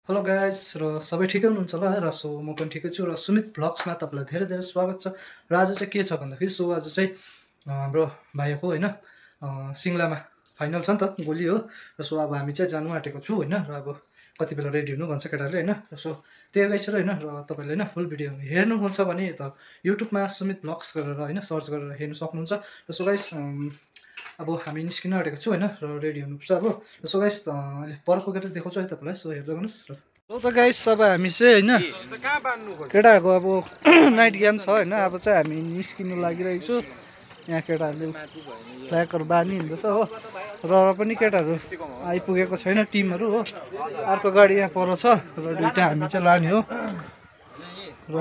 Hello guys र सबै ठिकै हुनुहुन्छ होला र म पनि ठिकै छु र सुमित भ्लग्समा तपाईँलाई धेरै धेरै स्वागत छ। र आज चाहिँ के छ भन्दाखेरि आज चाहिँ हाम्रो भाइको होइन सिङ्लामा फाइनल छ नि त गोली हो र अब हामी चाहिँ जानु आँटेको छु होइन र अब कति बेला रेडी हुनु भन्छ केटाहरूले होइन त्यही गाइस होइन र तपाईँले होइन फुल भिडियो हेर्नुहुन्छ भने त युट्युबमा सुमित भ्लग्स गरेर होइन सर्च गरेर हेर्नु सक्नुहुन्छ र गाइस अब हामी निस्किन आँटेको छु होइन र रेडी हुनुपर्छ अब गाइस अहिले पर पुगेर देखाउँछु है तपाईँलाई हेर्दै गर्नुहोस् र त गाइस अब हामी चाहिँ होइन केटाहरूको अब नाइट गेम छ होइन अब चाहिँ हामी निस्किनु लागिरहेको छु। यहाँ केटाहरूले फ्ल्यागहरू बानी हिँड्दैछ हो र पनि केटाहरू आइपुगेको छैन टिमहरू हो। अर्को गाडी यहाँ पर छ र दुइटा हामी चाहिँ लाने हो र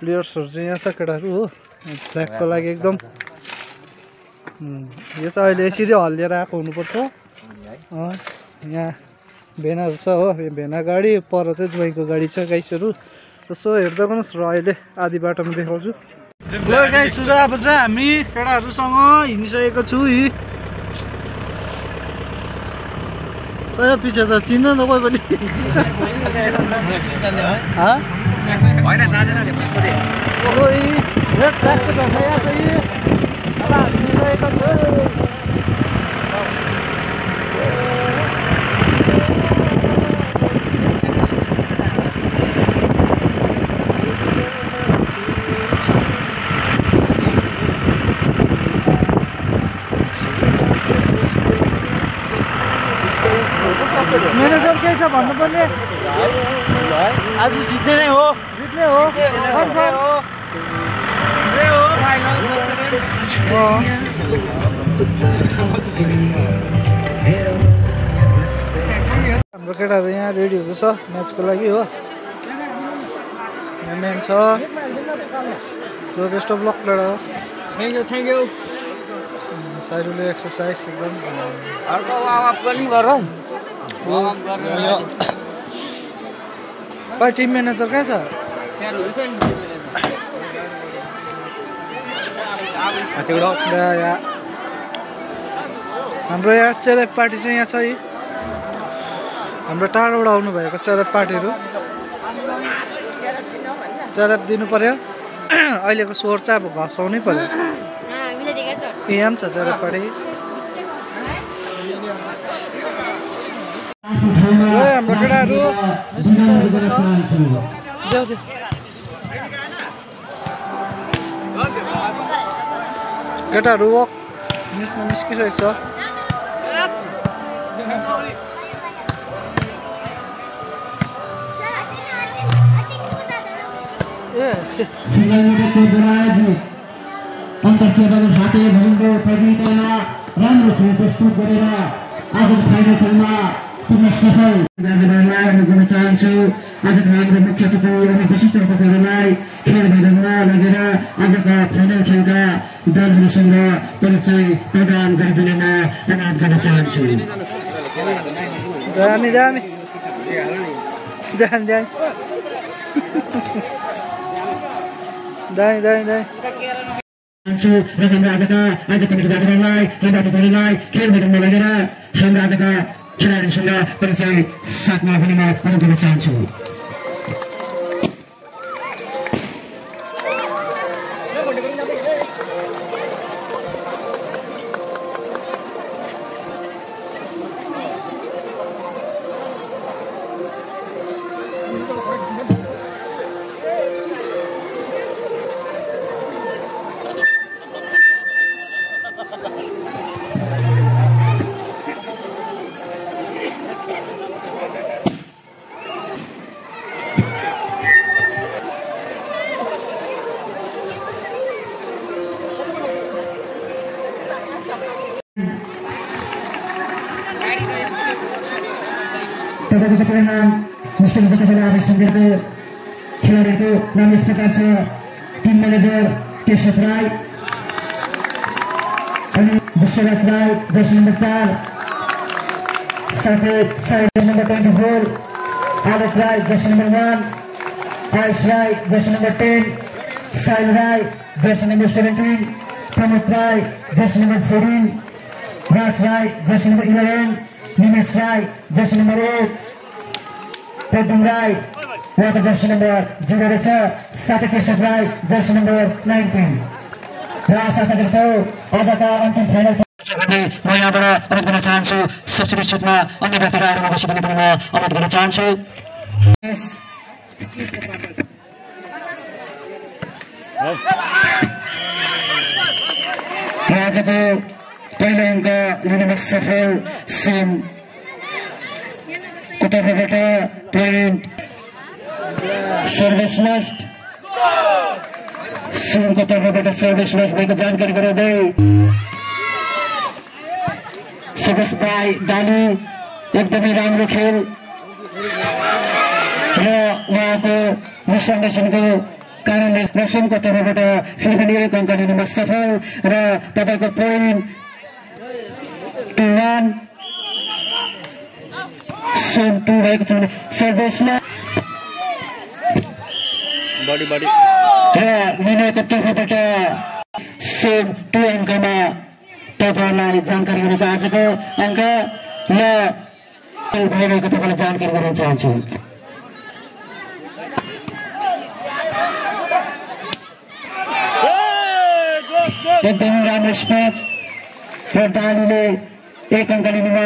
प्लेयर्सहरू चाहिँ यहाँ छ केटाहरू हो। फ्ल्यागको लागि एकदम यो चाहिँ अहिले यसरी हल्लिएर आएको हुनुपर्छ। यहाँ भेनाहरू छ हो, भेना गाडी पर चाहिँ ज्वाइँको गाडी छ गाइसहरू। यसो हेर्दै गर्नुहोस् र अहिले आधी बाटोमा देखाउँछु। ल गाइसहरू अब चाहिँ हामी केटाहरूसँग हिँडिसकेको छु। पछि त चिन्दैन त कोही पनि म्यानेजर के छ भन्नुपर्ने आज जित्ने नै हो, जित्ने हो हाम्रो केटाहरू यहाँ रेडी हुँदैछ म्याचको लागि हो। म्यान छ बेस्ट अफ लक प्लेयर हो। थ्याङ्क यू साइडुले एक्सर्साइज एकदम पनि गर खै टिम म्यानेजर कहाँ छ? हाम्रो यहाँ चेरेप पार्टी चाहिँ यहाँ छ है। हाम्रो टाढोबाट आउनु भएको चेरेप पार्टीहरू चेरेप दिनु पर्यो। अहिलेको स्वर चाहिँ अब घसाउनै पर्यो। यहाँ छ चेरेप पार्टी। हाम्रो केटाहरू केटाहरू वक निस्किसकेको छ। अन्तर्क्षेत्रको साथै भएको प्रतियोगितामा राम्रो खेल प्रस्तुत गरेर आज फाइनल खेलमा पुग्न सफल दाजुभाइलाई म गर्न चाहन्छु। आजका हाम्रो मुख्य अतिथि अनि विशिष्ट अतिथिहरूलाई खेल मैदानमा लगेर आजका फाइनल खेलका दलहरूसँग परिचय प्रदान गरिदिन म अनुरोध गर्न चाहन्छु। दामी दामी दामी दामी दामी दामी र हाम्रो आज कमिटी दाजुभाइलाई हाम्रा अतिथिहरूलाई खेल मैदानमा लगेर हाम्रो आजका खेलाडीहरूसँग परिचय साथमा हुने म अनुरोध गर्न चाहन्छु। तपाईँको नाम मिस्टर जतिबेला अब सन्देशको खेलाडीहरूको नाम यस प्रकार छ। टिम म्यानेजर केशव राई अनि विश्वराज राई जर्सी नम्बर 4, साथै jersey number 24, Alok Rai jersey number 1, Ayush Rai jersey number 10, Sail Rai jersey number 17, Pramod Rai jersey number 14, Raj Rai jersey number 11, Nimesh Rai jersey number 8, Pradyum Rai उहाँको जर्सी नम्बर 0 रहेछ साथै केशव राई जर्सी नम्बर 19 र आशा साथीहरु छौ आजका अन्तिम फाइनल भन्ने म यहाँबाट अनुरोध गर्न चाहन्छु सब्सिडी सिटमा अन्य व्यक्तिहरू बसी पनि म अनुरोध गर्न चाहन्छु आजको पहिलो अङ्क लिनमा सफल सिम को तर्फबाट पोइन्ट सर्भिस लस्ट सिमको तर्फबाट सर्भिस लस्ट भएको जानकारी गराउँदै सर्भिस बाई डाली एकदमै राम्रो खेल र उहाँको मिसअन्डरस्ट्यान्डिङको कारणले रसमको तर्फबाट फेरि पनि 1 अङ्क लिनुमा सफल र तपाईँको पोइन्ट 2-1 सम 2 भएको छ भने सर्भिसमा र निर्णयको तर्फबाट सेम 2 अङ्कमा तपाईँलाई जानकारी गरेको आजको अङ्क ल भइरहेको तपाईँलाई जानकारी गराउन चाहन्छु एकदमै राम्रो स्म्याच र डालीले 1 अङ्क लिनुमा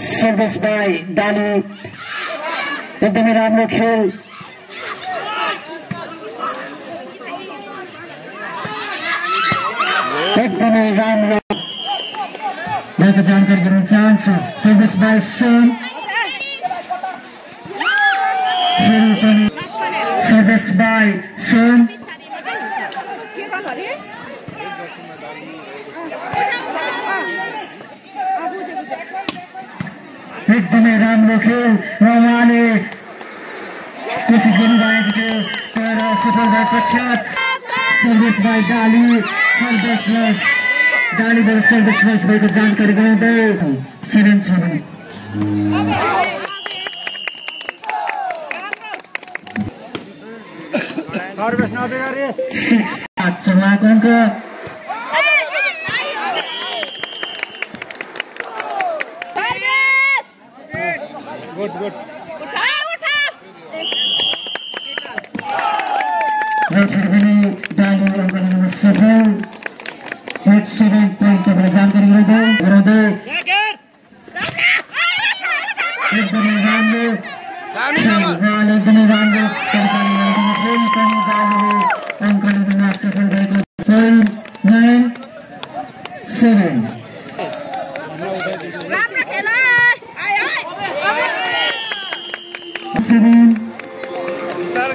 सर्भिस बाई डाली एकदमै राम्रो खेल एकदमै राम्रो भएको जानकारी गराउन चाहन्छु सर्भिस बाई सोम फेरि पनि सर्भिस बाई सोम एकदमै राम्रो खेल र उहाँले कोसिस गरिरहेको थियो तर सफल भए पश्चात सर्भिस बाई डाली सर्भिसलेस डालीबाट सर्भिसलेस भएको जानकारी गराउँदै 7-7 उहाँको अङ्क र फेरि पनि डाली अङ्क लिनुमा सफल 7 पोइन्ट तपाईँलाई जानकारी गराउँदै एकदमै राम्रो उहाँले एकदमै राम्रो अङ्क लिनुमा सफल भएको पोइन्ट 9-7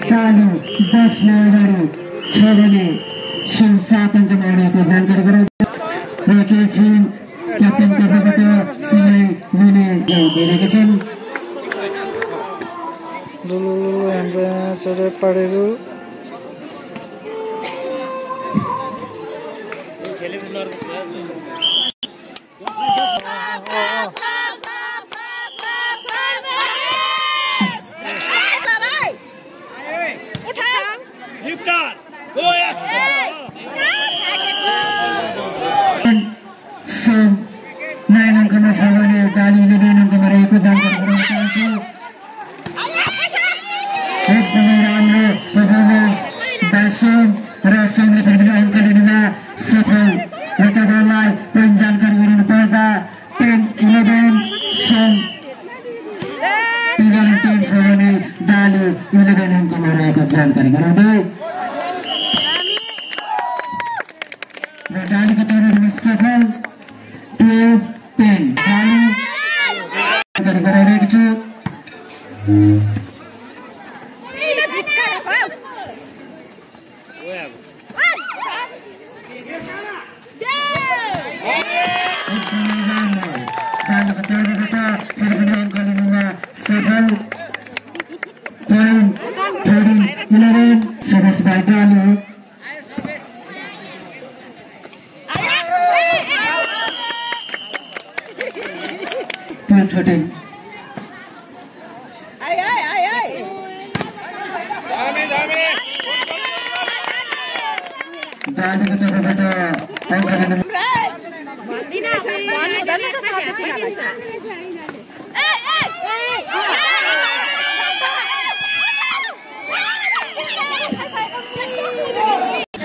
चालु 10 अगाडि छ भने 7 अङ्कमा अडिएको जानकारी गराउँदै राखेका छिन् क्याप्टेन तर्फबाट समय लिने दिइरहेका छन् सम 9 अङ्कमा छ भने डालीले 9 अङ्कमा रहेको जानकारी गराउन चाहन्छु एकदमै राम्रो पर्फर्मेन्स बासम र समले फेरि पनि अङ्क लिनुमा सफल र तपाईँलाई पोइन्ट जानकारी गराउनु पर्दा 10-11 सम 11-10 छ भने डाली 11 अङ्कमा रहेको जानकारी गराउँदै र डालीको तर्फबाट सफल 12-10 डाली जानकारी गराइरहेको छु डालीको तर्फबाट फेरि पनि अङ्क लिनुमा सफल पोइन्ट 13-11 सर्भिस बाई डाली 12-13 डालीको तर्फबाट अङ्क लिनु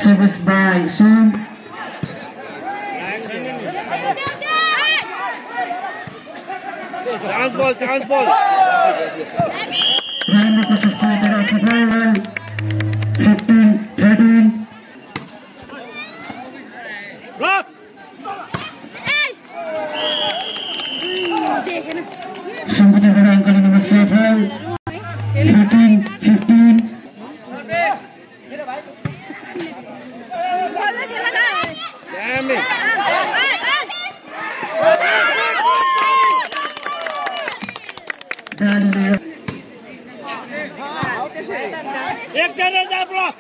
service by Som. Chance ball. Rambo consistent as a ball. 15-13. Block. Sungguh angka nomor 7. 14-15. Damn it. एक जना जा block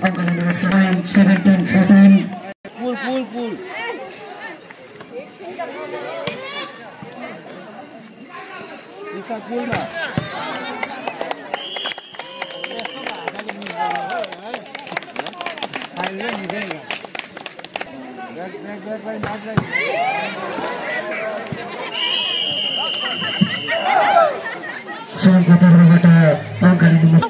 angka nomor 9, 17-14. Pull. Bisa pull na. Som kotorबाट angka nomor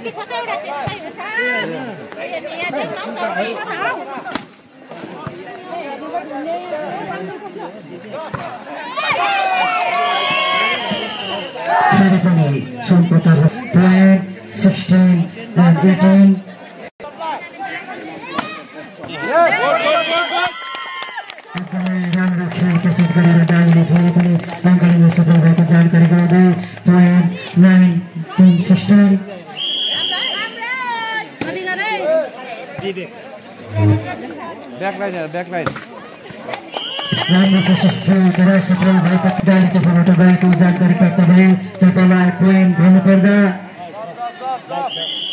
फेरि पनि som kotor point 16 and 18. राम्रो खेल प्रस्तुत गरेर दाङले फेरि पनि अङ्क लिन सफल भएको जानकारी गराउँदै point 19-16. Backline. राम्रो कोसिस गरेर सफल भएपछि दाङले तर्फबाट गएको जानकारी प्राप्त भयो। तपाईँलाई पोइन्ट भन्नुपर्दा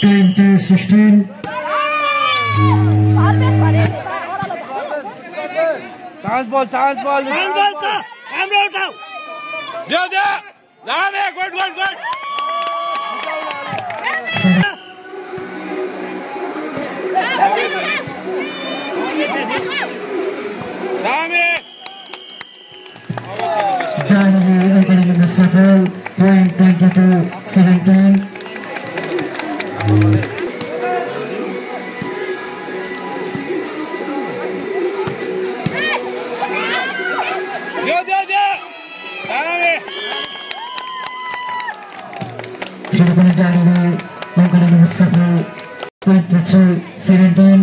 10-16. Chance ball. Hamro uthau. Deu. Dame, good. Dame. Daङले अङ्क लिन सफल point 22-17. Dame. फेरि पनि दाङले अङ्क लिन सफल 22-17.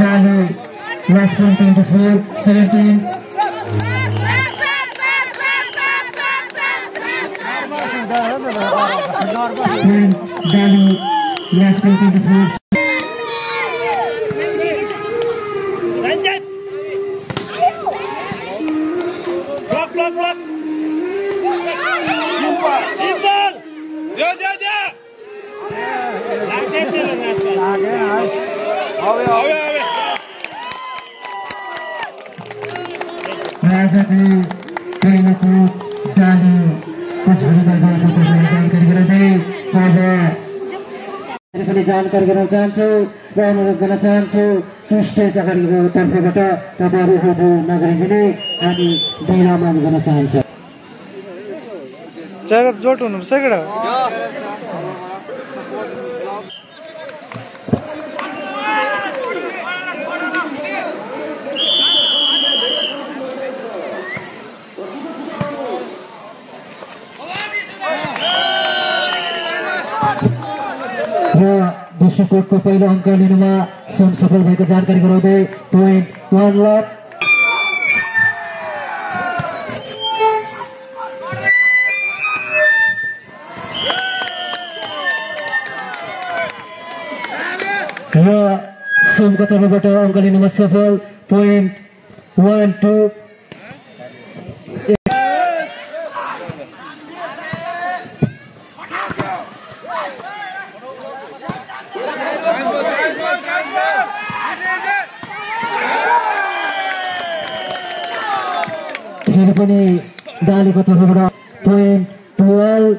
Dalu last point 24-17. Dalu last point 24. Block. Simple. Deu. राजाको पहिलोको दालु कुचबिहारमा गएको तपाईँलाई जानकारी गराउँदै अब पनि जानकारी गराउन चाहन्छु र अनुरोध गर्न चाहन्छु त्यो स्टेज अगाडिको तर्फबाट तपाईँहरू नगरिदिने हामी विराम गर्न चाहन्छौँ। जोड हुनु सकेडा र दोस्रो कोटको पहिलो अङ्क लिनुमा सोम सफल भएको जानकारी गराउँदै point 1 लाख। र सोमको तर्फबाट अङ्क लिनुमा सफल point 1-2। फेरि पनि दालीको तर्फबाट point 12।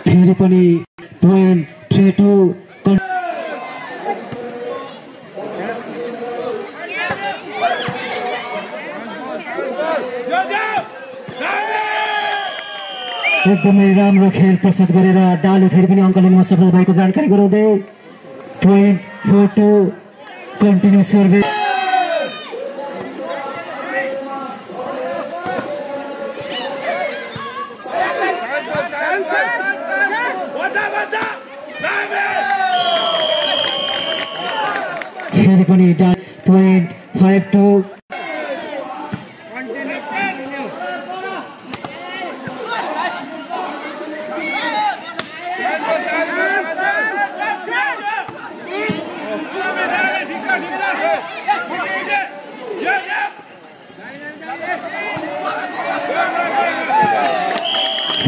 फेरि पनि पोइन्ट 3-2 एकदमै राम्रो खेल प्रस्तुत गरेर डाले फेरि पनि अङ्क लिनमा सफल भएको जानकारी गराउँदै पोइन्ट 4-2 कन्टिन्यू सर्भे फेरि पनि पोइन्ट 5-2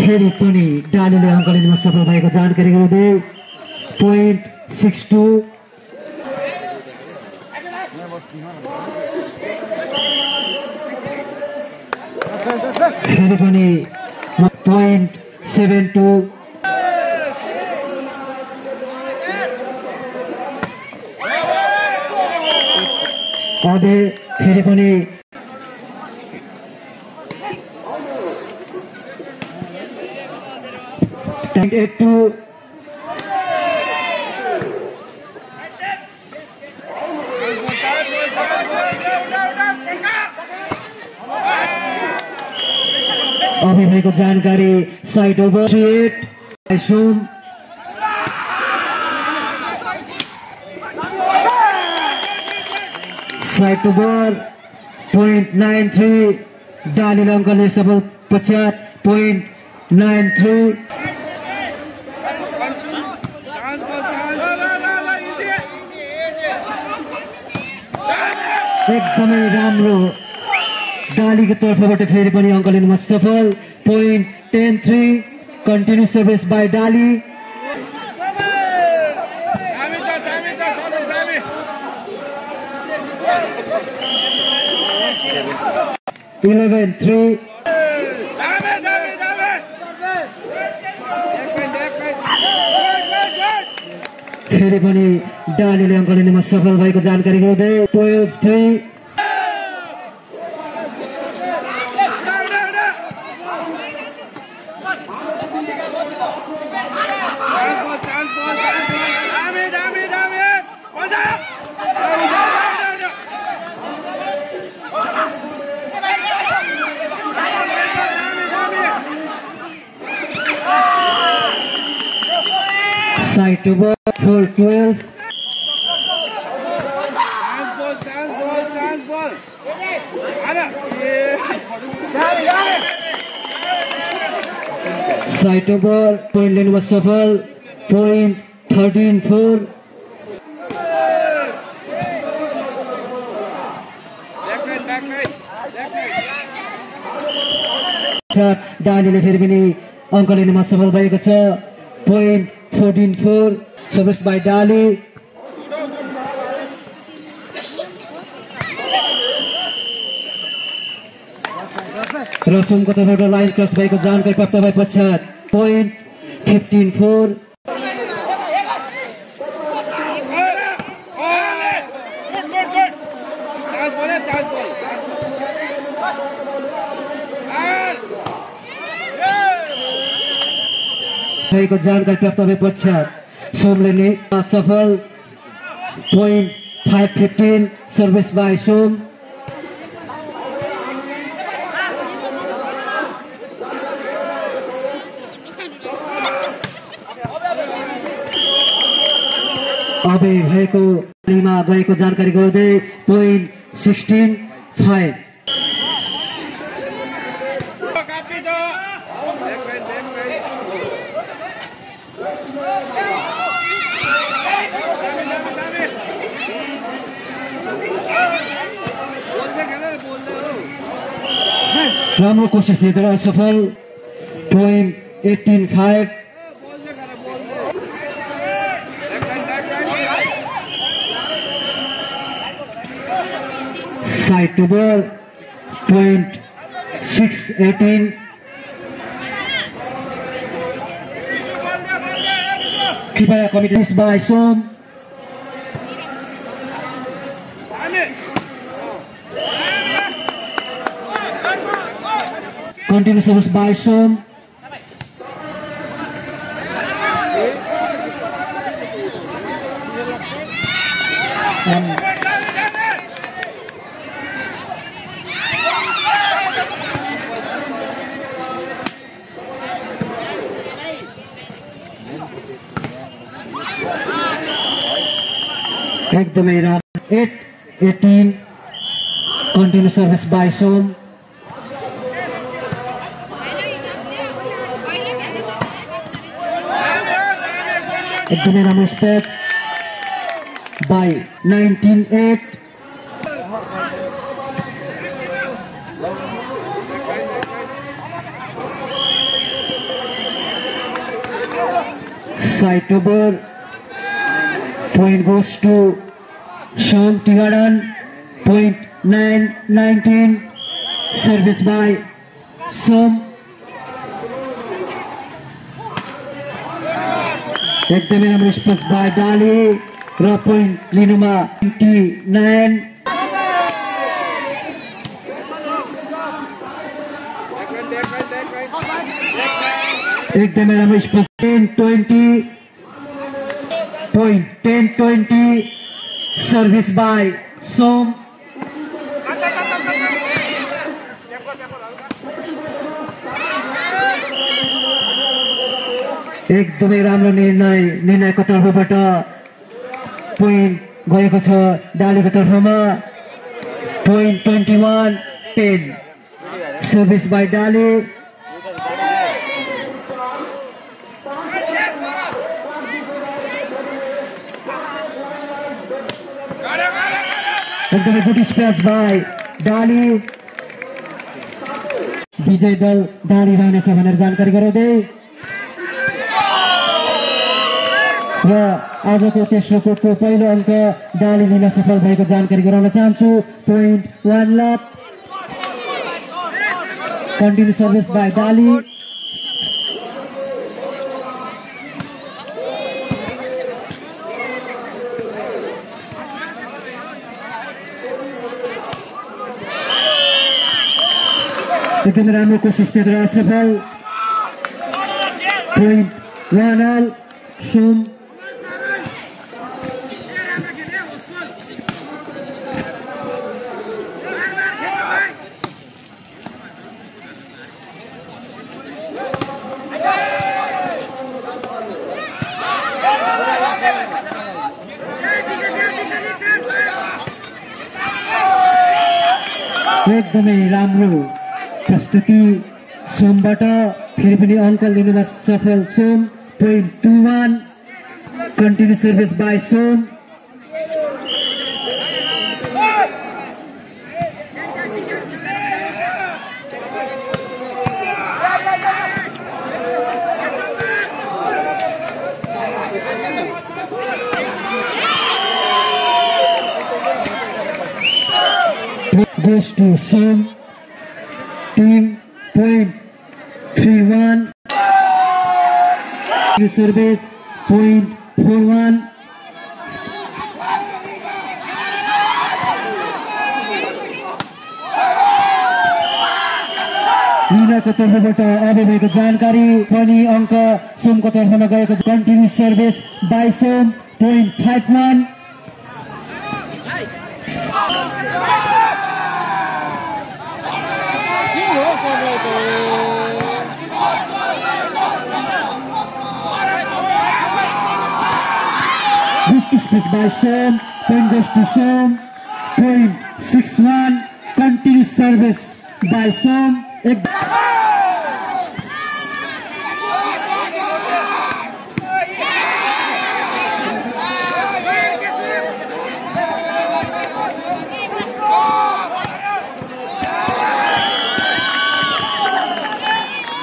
फेरि पनि डालीले अङ्क लिनमा सफल भएको जानकारी गराउँदै पोइन्ट 6-2 फेरि पनि पोइन्ट 7-2 अबे फेरि पनि पोइन्ट 8-2 अभी भएको जानकारी side over 3-8 Som side over point 9-3 डालीले अङ्कले सफल पश्चात पोइन्ट 9-3 एकदमै राम्रो डालीको तर्फबाट फेरि पनि अङ्क लिनमा सफल पोइन्ट 10-3 कन्टिन्यू सर्भिस बाई डाली 11-3 फेरि पनि डालीले अङ्क लिनमा सफल भएको जानकारी गराउँदै 12-3 Side to ball, 4-12. Side to ball, point lane was shuffle, point 13-4. डालीले फेरि पनि अङ्क लिनमा सफल भएको छ पोइन्ट 14-4 सर्भिस बाई डाली रसुमको तर्फबाट लाइन क्रस भएको जानकारी प्राप्त भए पश्चात पोइन्ट 15-4 भएको जानकारी प्राप्त भए पश्चात सोमले नै सफल पोइन्ट 5-15 सर्भिस बाई सोम अबे भएको मा गएको जानकारी गर्दै पोइन्ट 16-5 Hey! राम्रो कोसिस थियो तर असफल point 18-5 side to ball point 6-18 कृपया committee by Som continue service by Som एकदमै राम्रो 8-18 continue service by Som एकदमै राम्रो स्पेट by 19-8 side over point goes to Sham Tigaran point 9-19 service by Som एकदमै राम्रो स्पेस बाई डाली र पोइन्ट लिनुमा 29 एकदमै राम्रो space 10-20 point 10-20 service by Som एकदमै राम्रो निर्णयको तर्फबाट पोइन्ट गएको छ डालीको तर्फमा पोइन्ट 21-10 सर्भिस बाई डाली एकदमै गुड स्पेस बाई डाली विजय दल डाली रहनेछ भनेर जानकारी गराउँदै र आजको तेस्रो कोटको पहिलो अङ्क डाली लिन सफल भएको जानकारी गराउन चाहन्छु point 1 lakh continue service by डाली एकदमै राम्रो कोसिस थियो तर असफल पोइन्ट 1 all सोम एकदमै राम्रो प्रस्तुति सोमबाट फेरि पनि अङ्क लिनुमा सफल Som point 2-1 continue service by Som goes to Som team point 3-1 service point 4-1 लीनाको तर्फबाट अब भएको जानकारी पनि अङ्क सोमको तर्फमा गएको continue service by Som point 5-1 good space by Som point goes to Som point 6-1 continuous service by Som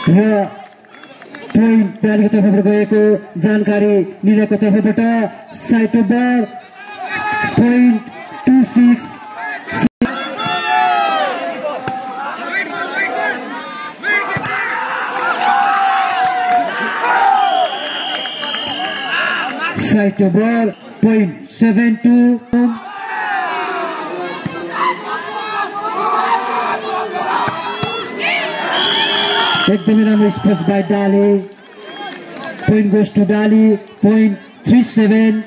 र पोइन्ट डालीको तर्फबाट गएको जानकारी निनाको तर्फबाट side over point 26 side over point 72 एकदमै राम्रो space by Dali point goes to Dali point 37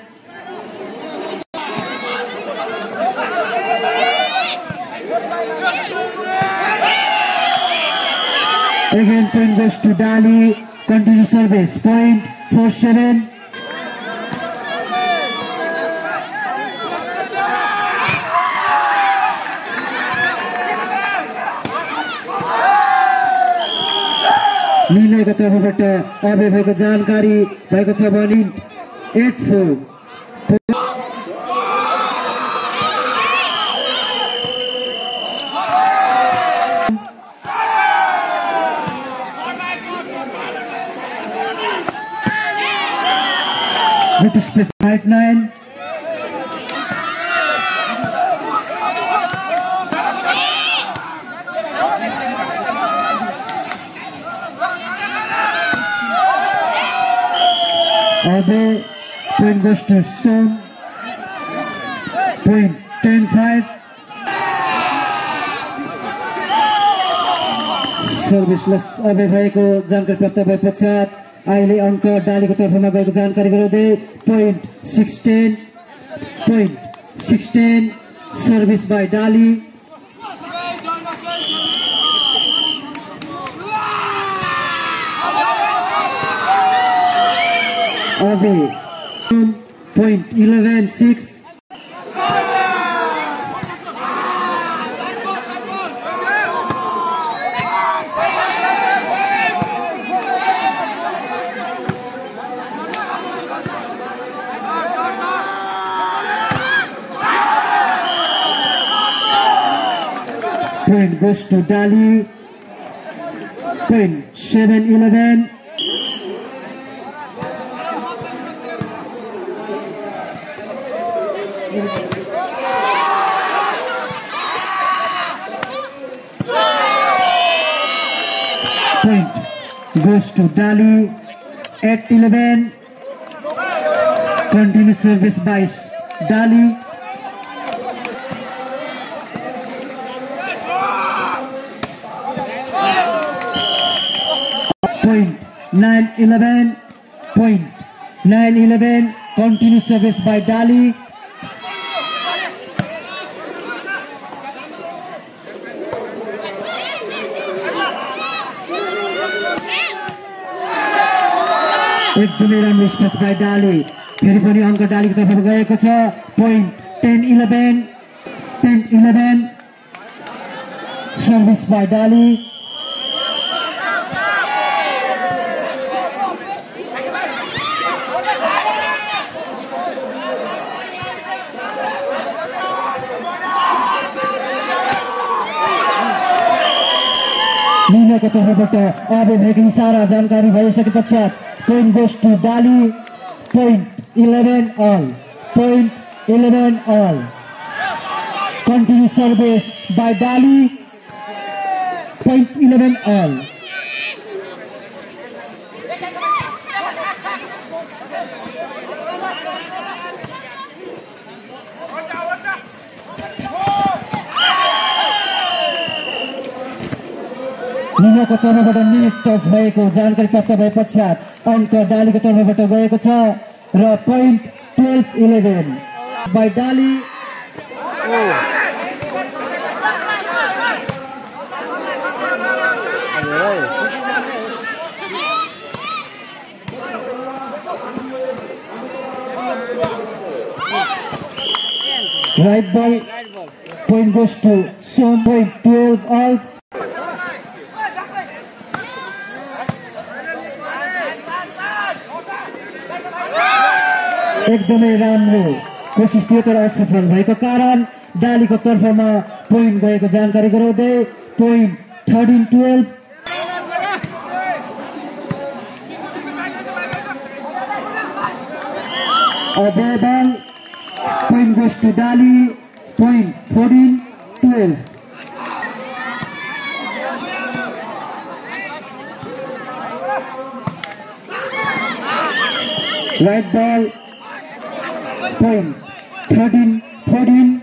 again point goes to Dali continue service point 47 निर्णयको तर्फबाट अबे भएको जानकारी भएको छ भने 84 British pitch 5-9 Abe point goes to Son point 10-5 सर्भिसलेस अबे भएको जानकारी प्राप्त भए पश्चात अहिले अंक डालीको तर्फमा गएको जानकारी गराउँदै point 16 सर्भिस बाई डाली अबे point 11-6 point goes to Dali point 7-11 point goes to Dali 8-11 continue service by Dali point 9-11 continue service by Dali एकदमै राम्रो स्पेस बाई डाली फेरि पनि अंक डालीको तर्फबाट गएको छ point 10-11 सर्भिस बाई डाली निर्णयको तर्फबाट अबे भएको इशारा जानकारी भइसके पश्चात point goes to Dali point 11 all continue service by Dali point 11 all निर्णयको तर्फबाट नेट टच भएको जानकारी प्राप्त भए पश्चात अंक डालीको तर्फबाट गएको छ र point 12-11 by Dali right ball point goes to Son point 12 all एकदमै राम्रो कोसिस थियो तर असफल भएको कारण डालीको तर्फमा पोइन्ट गएको जानकारी गराउँदै point 13-12 ball ball. Point goes to Dali. Point 14-12. Right ball. Point 13-14.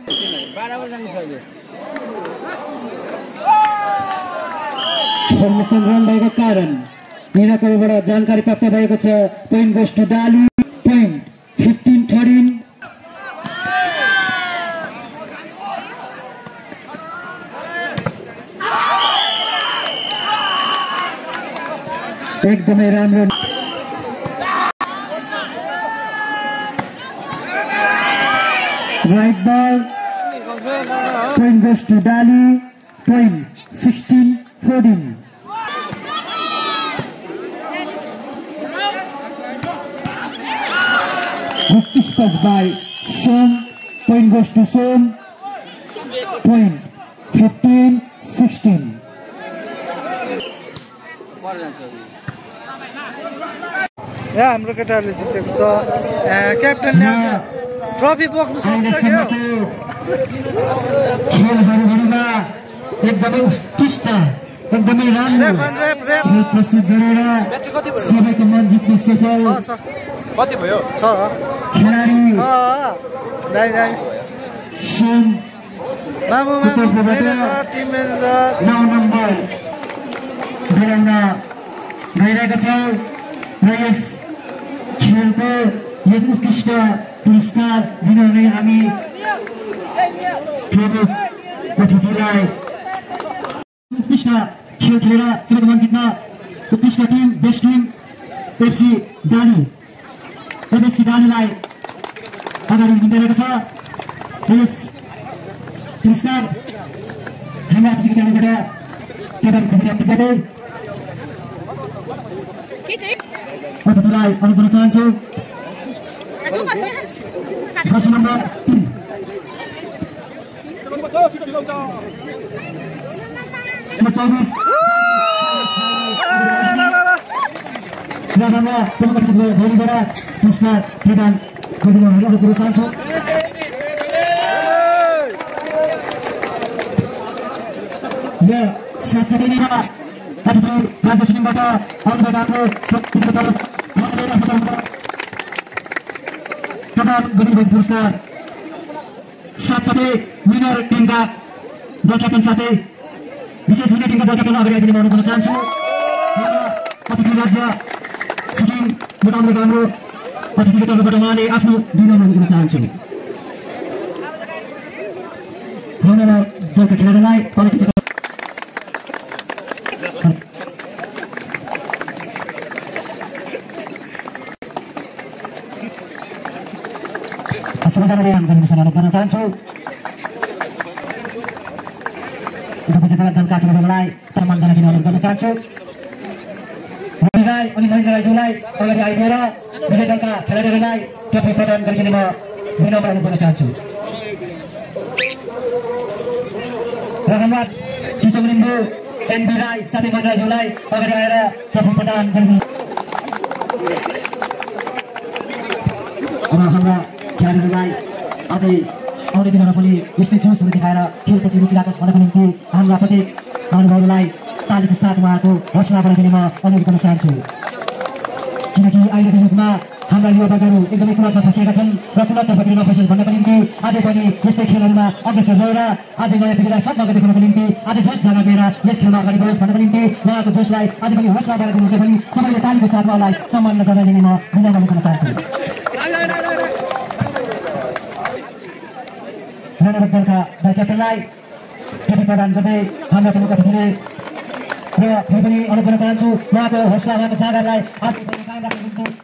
Formation run भएको कारण निराकबाट जानकारी प्राप्त भएको छ point goes to Dali point 15-13 एकदमै राम्रो right ball point goes to Dali point 16-14 Good dispatch by Som. Point goes to Som. Point 15-16. यहाँ हाम्रो केटाहरूले जितेको छ क्याप्टेनले ट्रफी बोक्नु सक्छ क्या खेलहरूमा एकदमै उत्कृष्ट एकदमै राम्रो खेल प्रस्तुत गरेर सबैको मन जित्ने सफल कति भयो छ खेलाडी सोम टिम म्यानेजर 9 नम्बर गराउन गइरहेको छ र यस खेलको यस उत्कृष्ट पुरस्कार दिनुहुने हामी प्रमुख अतिथिलाई उत्कृष्ट खेल खेलेर सबैको मन जित्न उत्कृष्ट टिम बेस्ट टिम एफसी डाली एफसी डालीलाई अगाडि लिइरहेको छ र यस पुरस्कार हाम्रा अतिथिको तर्फबाट प्रदान गर्दै अतिथिलाई अनुरोध गर्न चाहन्छु जर्सी नम्बर 3 नम्बर 24 राजामा प्रमुख अतिथिको गौरवबाट पुरस्कार प्रदान गरिदिनु अनुरोध गर्न चाहन्छु र साथसाथै नै अतिथि राज्य सिक्किमबाट आउनुभएका आफ्नो प्रदान गरिदिनुभएको पुरस्कार साथसाथै विनर टिमका दल क्याप्टन साथै विशेष विनर टिमका दल क्याप्टन अगाडि आइदिनु अनुरोध गर्न चाहन्छु अतिथि राज्य सिक्किमबाट आउनुभएका हाम्रो अतिथिको तर्फबाट उहाँले आफ्नो दिन अनुरोध गर्न चाहन्छु दलका खेलाडीलाई सबैजनाले अनुरोध गर्न चाहन्छु विजेता दलका खेलाडीलाई सम्मान जनाइदिन अनुरोध गर्न चाहन्छु राई अनि महेन्द्र राईज्यूलाई अगाडि आइदिएर विजय दलका खेलाडीहरूलाई ट्रफी प्रदान गरिदिने म विनम्र अनुरोध गर्न चाहन्छु र हाम्रा किशोर लिम्बू एनबी राई साथै महेन्द्र राईज्यूलाई अगाडि आएर ट्रफी प्रदान गरिदिनु हाम्रा खेलाडीहरूलाई अझै आउने दिनमा पनि यस्तै जोसहरू देखाएर खेलप्रति रुचि राखोस् भन्नको निम्ति हाम्रा प्रत्येक महानुभावहरूलाई तालीको साथ उहाँको हौसला बढाइदिने म अनुरोध गर्न चाहन्छु किनकि अहिलेको युगमा हाम्रा युवावर्गहरू एकदमै कुलतमा फँसिएका छन् र कुलतमा फर्किन नफसियोस् भन्नको निम्ति अझै पनि यस्तै खेलहरूमा अग्रसर रहेर अझै नयाँ पिँढीलाई सद्भाग्य देखाउनको निम्ति अझै जोस जगाएर यस खेलमा अगाडि बढोस् भन्नको निम्ति उहाँको जोसलाई अझै पनि हौसला बढाइदिनुहुन्छ भने सबैले तालीको साथ उहाँलाई सम्मान जनाइदिने म विनम्र गर्न चाहन्छु दलका दल क्याप्टनलाई ट्रफी प्रदान गर्दै हाम्रा प्रमुख अतिथिले र फेरि पनि अनुरोध गर्न चाहन्छु उहाँको हौसला उहाँको सागरलाई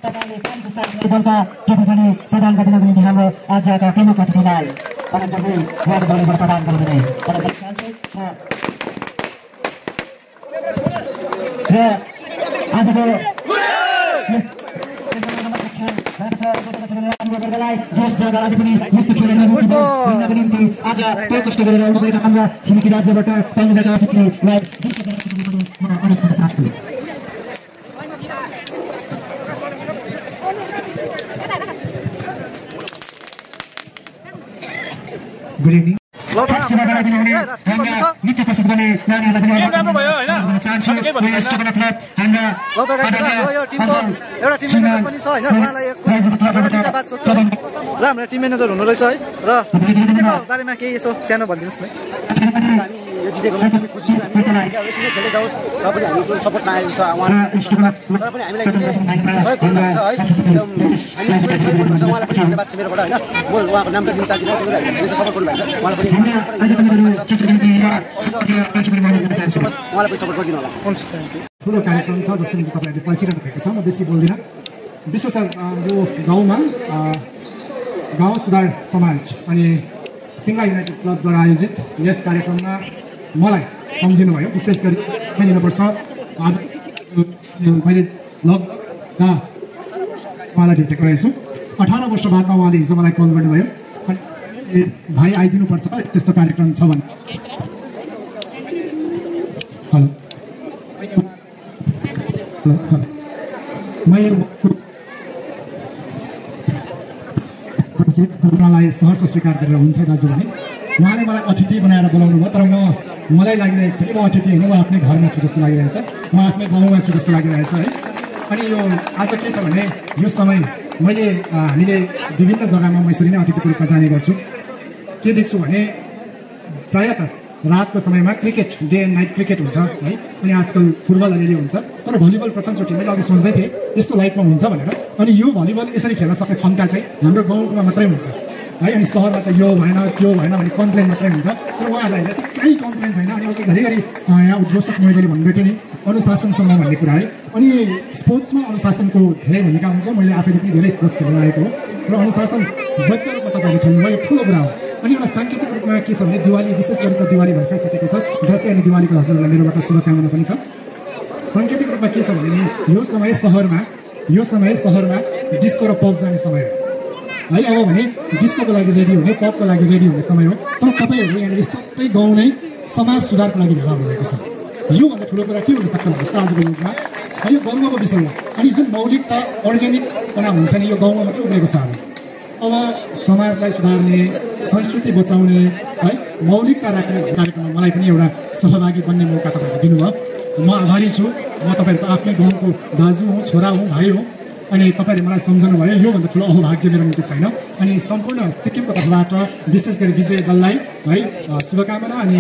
तपाईँले तालीको साथ दलका ट्रफी पनि प्रदान गरिदिनको निम्ति हाम्रो आजका प्रमुख अतिथिलाई अनुरोध गर्दै उहाँको दलबाट प्रदान गरिदिने अनुरोध गर्न चाहन्छु र आजको जोस जगा अझै पनि यस्तो खेलमा रुचि गर्नको निम्ति आज प्रकोष्ठ गरेर आउनुभएका हाम्रा छिमेकी राज्यबाट पाउनुभएका अतिथिलाई अनुरोध गर्न चाहन्छु गुड इभिनिङ ल त नृत्य प्रस्तुत गर्ने नानीहरूलाई पनि राम्रो भयो होइन चाहन्छु केही भन्नु छैन। हाम्रा ल त यो टिमको एउटा टिम म्यानेजर पनि छ होइन उहाँलाई एउटा बात सोध्छु र हाम्रो टिम म्यानेजर हुनु रहेछ है र जितेको बारेमा केही यसो सानो भनिदिनुहोस् न यो जितेको लागि खुसी छु हामी यसरी खेल्दै जाओस् र पनि हामी जुन सपोर्ट मागेको छ उहाँलाई तर पनि हामीलाई सहयोग गर्नुहुन्छ है एकदम हामीलाई सहयोग गर्नुहुन्छ उहाँलाई पनि धन्यवाद छ मेरोबाट होइन म उहाँको नाम त दिन चाहदिनँ त्यो हामीले सपोर्ट गर्नुभएको छ उहाँलाई पनि सपोर्ट गरिदिनु होला। हुन्छ ठुलो कार्यक्रम छ जसको निम्ति तपाईँहरूले पर्खिरहनु भएको छ। म बेसी बोल्दिनँ। विशेष यो गाउँमा गाउँ सुधार समाज अनि सिङ्गला युनाइटेड क्लबद्वारा आयोजित यस कार्यक्रममा मलाई सम्झिनुभयो। विशेष गरी लिनुपर्छ मैले लगदा उहाँलाई भेटेको रहेछु। 18 वर्ष बादमा उहाँले हिजो मलाई कल गर्नुभयो अनि भाइ आइदिनुपर्छ त्यस्तो कार्यक्रम छ भने। हेलो मलाई सहर्ष स्वीकार गरेर हुन्छ दाजु भने उहाँले मलाई अतिथि बनाएर बोलाउनु भयो। तर मलाई लागिरहेको छ कि म अतिथि होइन म आफ्नै घरमा छु जस्तो लागिरहेछ, म आफ्नै गाउँमा छु जस्तो लागिरहेछ है। अनि यो आज के छ भने यो समय हामीले विभिन्न जग्गामा म यसरी नै अतिथिको रूपमा जाने गर्छु। के देख्छु भने प्रायः त रातको समयमा cricket day and night cricket हुन्छ है अनि आजकल फुटबल अलिअलि हुन्छ। तर भलिबल प्रथमचोटि मैले अघि सोच्दै थिएँ यस्तो लाइफमा हुन्छ भनेर। अनि यो भलिबल यसरी खेल्न सक्ने क्षमता चाहिँ हाम्रो गाउँमा मात्रै हुन्छ है। अनि सहरमा त यो भएन त्यो भएन भने कम्प्लेन मात्रै हुन्छ। तर उहाँहरूलाई केही कम्प्लेन छैन। अनि घरिघरि यहाँ उद्घोषक मैले भन्दै थिएँ नि अनुशासनसँग भन्ने कुरा है। अनि स्पोर्ट्समा अनुशासनको धेरै भूमिका हुन्छ। मैले आफैले पनि धेरै स्पोर्ट्स खेल्न आएको हो र अनुशासन बद्ध रूपमा तपाईँहरूले खेल्नुभयो यो ठुलो कुरा हो। अनि एउटा साङ्केतिक रूपमा के छ भने दिवाली विशेष गरी त दिवाली भर्खर सकेको छ। दसैँ अनि दिवालीको हजुरहरूलाई मेरोबाट शुभकामना पनि छ। साङ्केतिक रूपमा के छ भने यो समय सहरमा डिस्को र पब जाने समय हो है। अब भने डिस्कोको लागि रेडी हुने पबको लागि रेडी हुने समय हो। तर तपाईँहरू यहाँनिर सबै गाउँ नै समाज सुधारको लागि भेला हुनुभएको छ। योभन्दा ठुलो कुरा के हुनसक्छ भन्नुहोस् त आजको युगमा है। यो गर्वको विषय हो। अनि जुन मौलिकता अर्ग्यानिकपना हुन्छ नि यो गाउँमा मात्रै उब्रेको छ। अब समाजलाई सुधार्ने संस्कृति बचाउने है मौलिकता राख्ने कार्यक्रममा मलाई पनि एउटा सहभागी बन्ने मौका तपाईँहरूले दिनुभयो। म आभारी छु। म तपाईँहरूको आफ्नै गाउँको दाजु हुँ, छोरा हुँ, भाइ हुँ। अनि तपाईँहरूले मलाई सम्झनु भयो। योभन्दा ठुलो अहोभाग्य मेरो निम्ति छैन। अनि सम्पूर्ण सिक्किमको तर्फबाट विशेष गरी विजय दललाई है शुभकामना अनि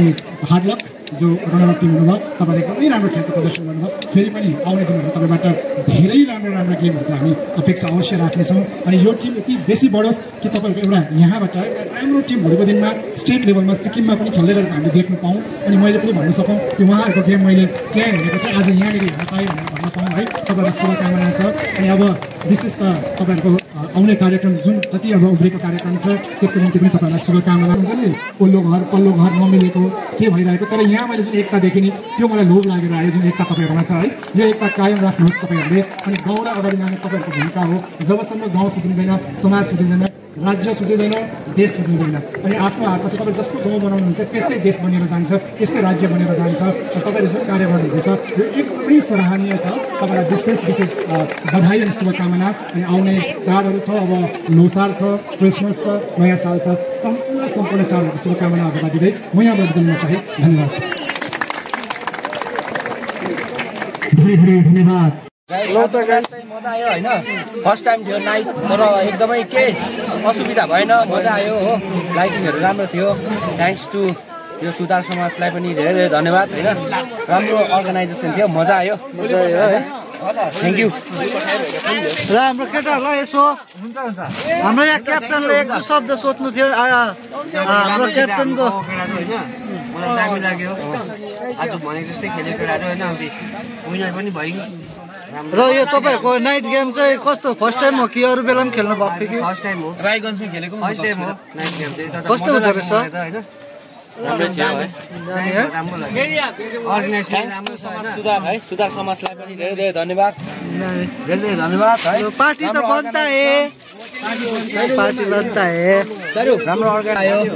हार्डलक जो रनर टिम हुनुभयो। तपाईँले एकदमै राम्रो खेलको प्रदर्शन गर्नुभयो। फेरि पनि आउने दिनहरू तपाईँबाट धेरै राम्रो गेमहरूको हामी अपेक्षा अवश्य राख्नेछौँ। अनि यो टिम यति बेसी बढोस् कि तपाईँहरूको एउटा यहाँबाट एउटा राम्रो टिम भोलिको दिनमा स्टेट लेभलमा सिक्किममा पनि खेल्दै गरेको हामीले देख्न पाऊँ। अनि मैले पनि भन्न सकौँ कि उहाँहरूको गेम मैले त्यहाँ हेरेको थिएँ आज यहाँनिर हेर्न पाएँ भनेर भन्न पाऊँ है। तपाईँहरूको शुभकामना छ। अनि अब विशेष त तपाईँहरूको आउने कार्यक्रम जुन जति अब उब्रेको कार्यक्रम छ त्यसको निम्ति पनि तपाईँहरूलाई शुभकामना हुन्छ नि। पल्लो घर नमिलेको के भइरहेको तर यहाँ मैले जुन एकता देखेँ नि त्यो मलाई लोभ लागेर आयो। जुन एकता तपाईँहरूमा छ है यो एकता कायम राख्नुहोस् तपाईँहरूले। अनि गाउँलाई अगाडि लाने तपाईँहरूको भूमिका हो। जबसम्म गाउँ सुध्रिँदैन, समाज सुध्रिँदैन, राज्य सुध्रिँदैन, देश सुध्रिँदैन। अनि आफ्नो हातमा चाहिँ तपाईँ जस्तो गाउँ बनाउनुहुन्छ त्यस्तै देश बनेर जान्छ, त्यस्तै राज्य बनेर जान्छ। र तपाईँले जुन कार्य गर्नुहुँदैछ यो एकदमै सराहनीय छ। तपाईँलाई विशेष बधाई अनि शुभकामना। अनि आउने चाडहरू छ। अब लोसार छ, क्रिसमस छ, नयाँ साल छ। सम्पूर्ण चाडहरूको शुभकामना हजुरलाई दिँदै म यहाँबाट दिनु चाहे। धन्यवाद। धन्यवाद। मजा आयो होइन। फर्स्ट टाइम थियो नाइट तर एकदमै केही असुविधा भएन, मजा आयो हो। लाइटिङहरू राम्रो थियो। थ्याङ्क्स टु यो सुधार समाजलाई पनि धेरै धन्यवाद होइन। राम्रो अर्गनाइजेसन थियो, मजा आयो है। Thank you. र हाम्रो केटाहरूलाई यसो हाम्रो यहाँ क्याप्टनले एक दुई शब्द सोध्नु थियो। हाम्रो क्याप्टनको मलाई दामी लाग्यो आज भनेको जस्तै खेल्यो केटाहरू होइन। अनि विनर पनि भयो। र यो तपाईँहरूको नाइट गेम चाहिँ कस्तो फर्स्ट टाइम हो कि अरू बेला पनि खेल्नु भएको थियो कि? फर्स्ट टाइम हो। रायगञ्जमा खेलेको फर्स्ट टाइम हो नाइट गेम चाहिँ। कस्तो हुँदो रहेछ? सुधार समाजलाई पनि धेरै धन्यवाद। धेरै धन्यवाद है। पार्टी त बन्ता है। राम्रो अर्गनाइज आयो।